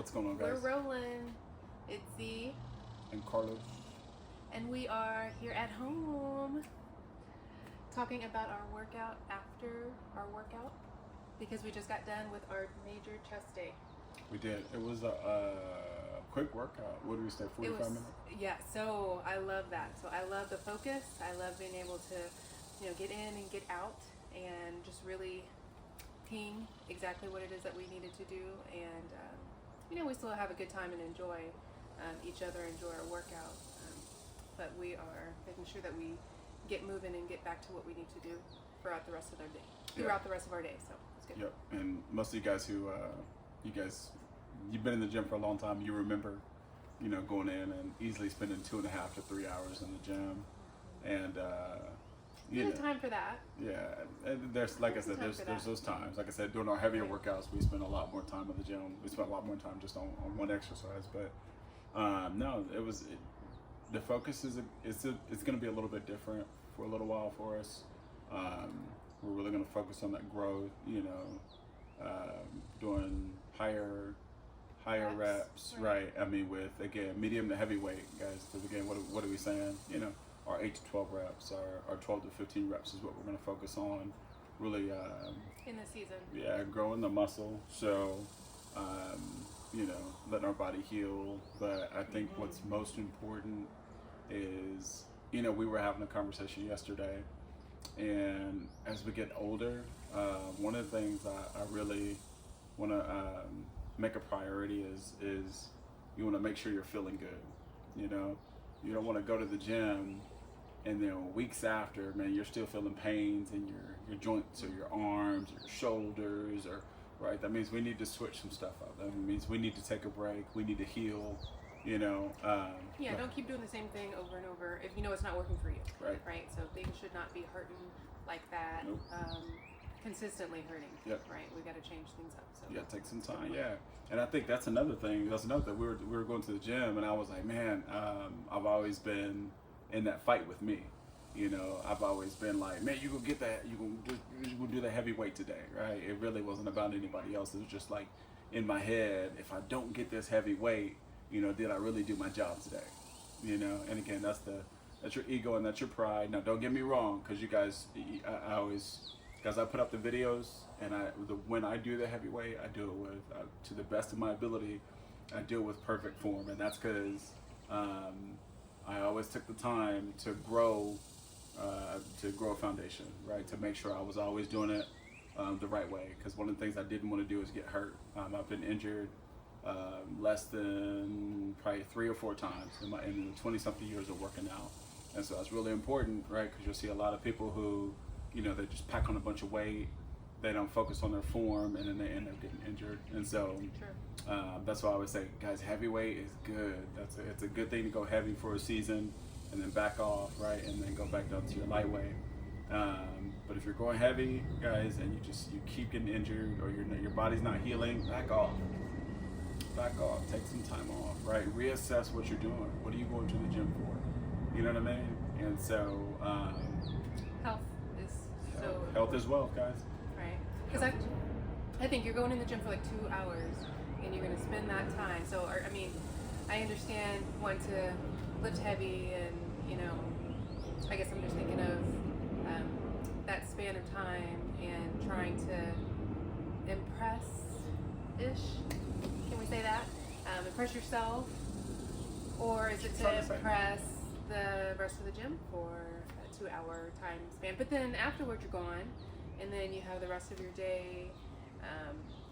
What's going on, guys? We're rolling. It's Z, And Carlos. and we are here at home talking about our workout after our workout because we just got done with our major chest day. We did. It was a quick workout. What did we say? 45 minutes? Yeah, so I love that. So I love the focus. I love being able to, get in and get out and just really ping exactly what it is that we needed to do. And, we still have a good time and enjoy each other, enjoy our workout. But we are making sure that we get moving and get back to what we need to do throughout the rest of our day. So it's good. Yep. And most of you guys who, you've been in the gym for a long time, you remember, going in and easily spending 2.5 to 3 hours in the gym. And, Time for that. Yeah, and there's, like I said, there's those times. Like I said, during our heavier workouts, we spend a lot more time in the gym. We spend a lot more time just on one exercise. But the focus it's going to be a little bit different for a little while for us. We're really going to focus on that growth. Doing higher reps, right? I mean, with again medium to heavyweight guys. Because again, what are we saying? Our 8 to 12 reps, our 12 to 15 reps is what we're going to focus on. Really, in the season. Yeah, growing the muscle. So, letting our body heal. But I think what's most important is, we were having a conversation yesterday, and as we get older, one of the things I really want to make a priority is you want to make sure you're feeling good. You don't want to go to the gym and then weeks after, man, you're still feeling pains in your joints or your arms or your shoulders, or right. That means we need to switch some stuff up. That means we need to take a break. We need to heal. Don't keep doing the same thing over and over if you know it's not working for you. Right. So things should not be hurting like that. Nope. Consistently hurting. Yep. Right. We got to change things up. So yeah, take some time. Yeah, and I think that's another thing. We were going to the gym, and I was like, man, I've always been in that fight with me. I've always been like, man, you gonna get that, you gonna do the heavyweight today, right? It really wasn't about anybody else. It was just like in my head, if I don't get this heavyweight, did I really do my job today? And again, that's your ego and that's your pride. Now, don't get me wrong, because you guys, I put up the videos, and when I do the heavyweight, I do it with to the best of my ability. I do it with perfect form, and that's because I always took the time to grow a foundation, right? To make sure I was always doing it the right way. Because one of the things I didn't want to do is get hurt. I've been injured less than probably 3 or 4 times in the 20-something years of working out. And so that's really important, right? Because you'll see a lot of people who, they just pack on a bunch of weight. They don't focus on their form, and then they end up getting injured. And so that's why I always say, guys, heavyweight is good. It's a good thing to go heavy for a season and then back off, right? And then go back down to your lightweight. But if you're going heavy, guys, and you keep getting injured, or your body's not healing, back off. Take some time off, right? Reassess what you're doing. What are you going to the gym for? You know what I mean? And so health is wealth, guys. Right. Because I think you're going in the gym for like 2 hours, and you're going to spend that time. So, I understand wanting to lift heavy, and I guess I'm just thinking of that span of time and trying to impress-ish. Can we say that? Impress yourself, or is it to impress the rest of the gym for a 2-hour time span? But then afterwards you're gone, and then you have the rest of your day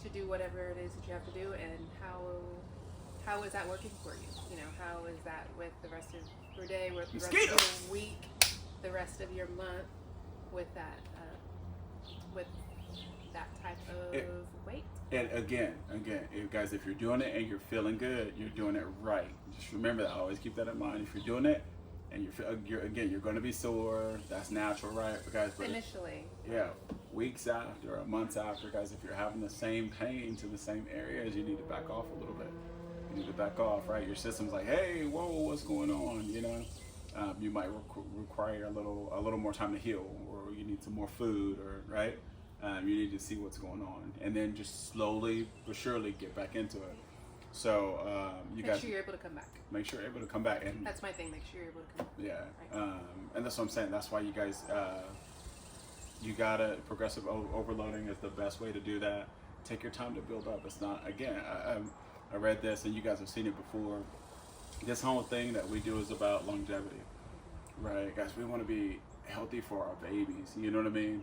to do whatever it is that you have to do. And how is that working for you? How is that with the rest of your day, with the rest of your week, the rest of your month, with that type of weight? And again, guys, if you're doing it and you're feeling good, you're doing it right. Just remember that. Always keep that in mind. If you're doing it and you're going to be sore, that's natural, right? But guys, initially. Yeah, weeks after or months after, guys, if you're having the same pains in the same areas, you need to back off a little bit. You need to back off, right? Your system's like, hey, whoa, what's going on? You might require a little more time to heal, or you need some more food, or right. You need to see what's going on, and then just slowly but surely get back into it. So you Make guys sure you're able to come back. make sure you're able to come back, and That's my thing. Make sure you're able to come back. yeah, Right. and that's what I'm saying. That's why you guys, you gotta progressive overloading is the best way to do that. Take your time to build up. It's not again. I read this, and you guys have seen it before. This whole thing that we do is about longevity, right, guys? We want to be healthy for our babies. You know what I mean?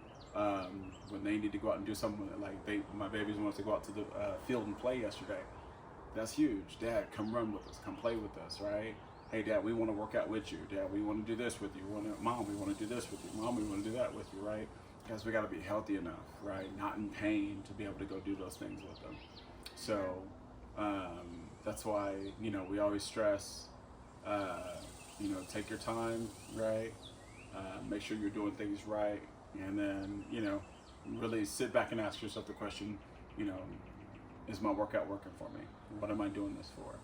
When they need to go out and do something, like my babies wanted to go out to the field and play yesterday. That's huge. Dad, come run with us. Come play with us, right? Hey, Dad, we want to work out with you. Dad, we want to do this with you. Mom, we want to do this with you. Mom, we want to do that with you, right? Because we got to be healthy enough, right? Not in pain to be able to go do those things with them. So that's why, we always stress, take your time, right? Make sure you're doing things right. And then, really sit back and ask yourself the question, is my workout working for me? What am I doing this for?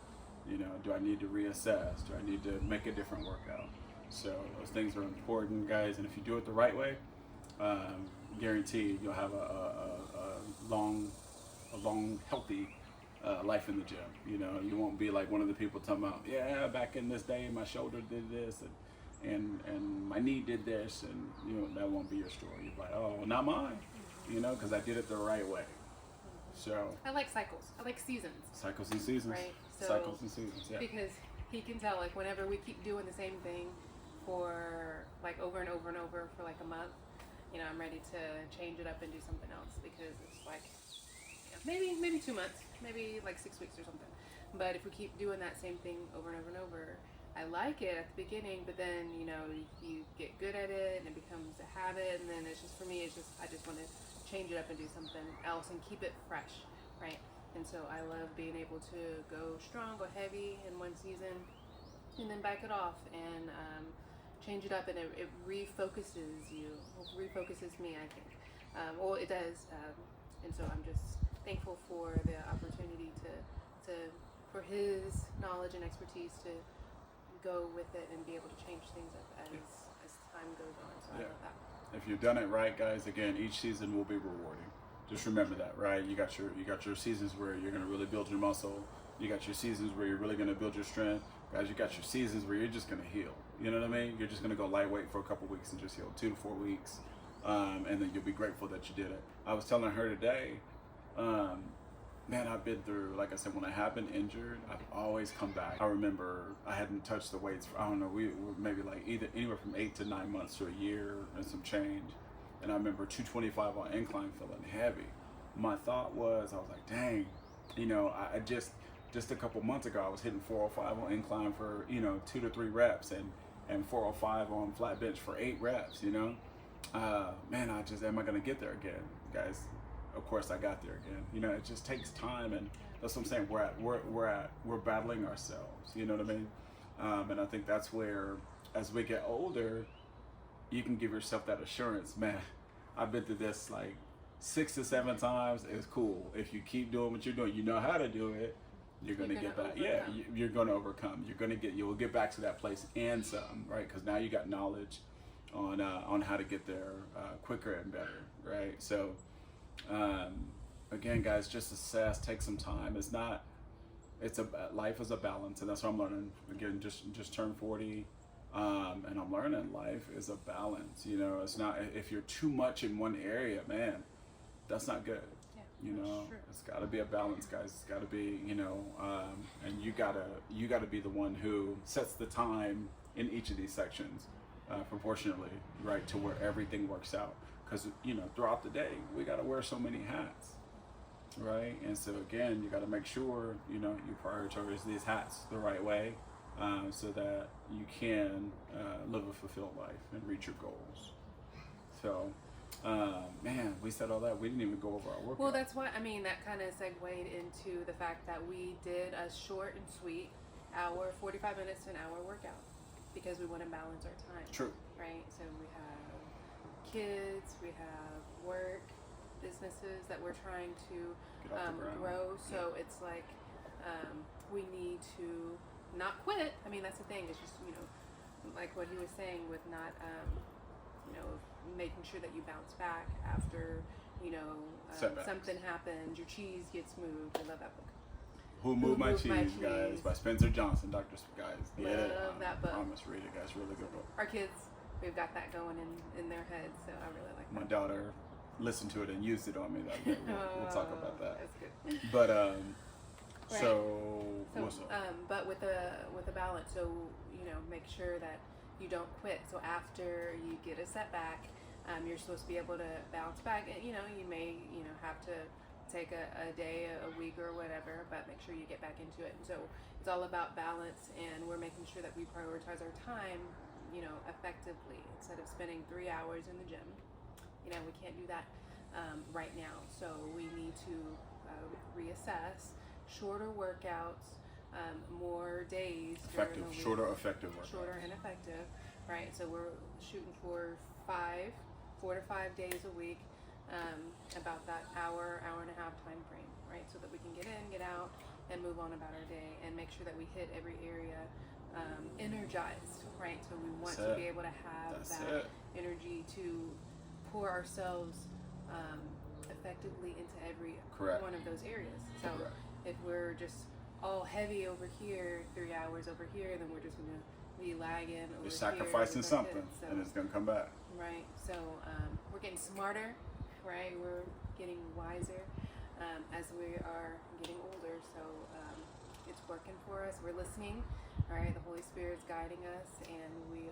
Do I need to reassess? Do I need to make a different workout? So those things are important, guys. And if you do it the right way, guaranteed you'll have a long, healthy life in the gym. You won't be like one of the people talking about, yeah, back in this day, my shoulder did this, and my knee did this, and that won't be your story. You're like, oh, not mine, because I did it the right way. So I like cycles. I like seasons. Cycles and seasons. Right. So, cycles and seasons. Yeah. Because he can tell, like, whenever we keep doing the same thing for like over and over and over for like a month, I'm ready to change it up and do something else, because it's like, maybe 2 months, maybe like 6 weeks or something. But if we keep doing that same thing over and over and over, I like it at the beginning, but then you get good at it and it becomes a habit, and then it's just, for me, I just want to change it up and do something else and keep it fresh, right? And so I love being able to go strong, go heavy in one season, and then back it off and change it up, and it refocuses me, I think. Well, it does, and so I'm just thankful for the opportunity for his knowledge and expertise to go with it and be able to change things up as time goes on. So I love that. If you've done it right, guys, again, each season will be rewarding. Just remember that, right? You got your seasons where you're going to really build your muscle. You got your seasons where you're really going to build your strength. Guys, you got your seasons where you're just going to heal. You know what I mean? You're just going to go lightweight for a couple weeks and just heal, 2 to 4 weeks. And then you'll be grateful that you did it. I was telling her today, man, I've been through, like I said, when I have been injured, I've always come back. I remember I hadn't touched the weights for, I don't know, we were maybe like anywhere from 8 to 9 months to a year and some change. And I remember 225 on incline feeling heavy. My thought was, I was like, dang, I just a couple months ago, I was hitting 405 on incline for, 2 to 3 reps and 405 on flat bench for 8 reps, man, am I going to get there again, guys? Of course I got there again. It just takes time, and that's what I'm saying. We're battling ourselves. You know what I mean? And I think that's where, as we get older, you can give yourself that assurance. Man, I've been through this like 6 to 7 times. It's cool. If you keep doing what you're doing, you know how to do it. You're gonna get back. Overcome. Yeah, you're gonna overcome. You'll get back to that place and some, right? Because now you got knowledge on how to get there quicker and better, right? So. Again, guys, just assess, take some time. Life is a balance, and that's what I'm learning. Again, just turned 40, and I'm learning life is a balance. It's not, if you're too much in one area, man, that's not good. Yeah, It's got to be a balance, guys. It's got to be, and you gotta be the one who sets the time in each of these sections, proportionately, right, to where everything works out. Because, throughout the day, we got to wear so many hats, right? And so, again, you got to make sure, you prioritize these hats the right way, so that you can live a fulfilled life and reach your goals. So, man, we said all that. We didn't even go over our workout. Well, that's why, that kind of segued into the fact that we did a short and sweet 45 minutes to an hour workout, because we want to balance our time. True. Right? So we have kids, we have work, businesses that we're trying to grow. So it's like we need to not quit. That's the thing. It's just, like what he was saying with not, making sure that you bounce back after, something happens, your cheese gets moved. I love that book. Who Moved My Cheese, guys, by Spencer Johnson. Dr. Guys, get it. Love that book. I promise, read it, guys. Really good book. Our kids, we've got that going in their heads, so I really like that. My daughter listened to it and used it on me. We'll talk about that. That's good. But Right. so what's up? But with a balance, so make sure that you don't quit. So after you get a setback, you're supposed to be able to bounce back. And, you may have to take a day, a week, or whatever, but make sure you get back into it. And so it's all about balance, and we're making sure that we prioritize our time, effectively, instead of spending 3 hours in the gym. We can't do that right now. So we need to reassess, shorter workouts, more days. Effective, shorter, effective workouts. Shorter and effective, right? So we're shooting for 4 to 5 days a week, about that hour and a half time frame, right? So that we can get in, get out, and move on about our day, and make sure that we hit every area energized, right? So we want to be able to have that energy to pour ourselves effectively into every one of those areas. So if we're just all heavy over here, 3 hours over here, then we're just going to be lagging over You're sacrificing something, so, and it's going to come back. Right. So we're getting smarter, right? We're getting wiser as we are getting older. So it's working for us. We're listening. All right. The Holy Spirit's guiding us, and we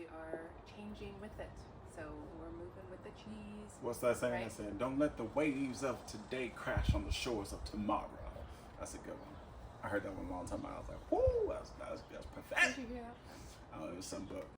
are changing with it. So we're moving with the cheese. What's that saying? Right? I said, don't let the waves of today crash on the shores of tomorrow. That's a good one. I heard that one a long time ago. I was like, whoo, that's Did prophetic. you hear that? It was some book.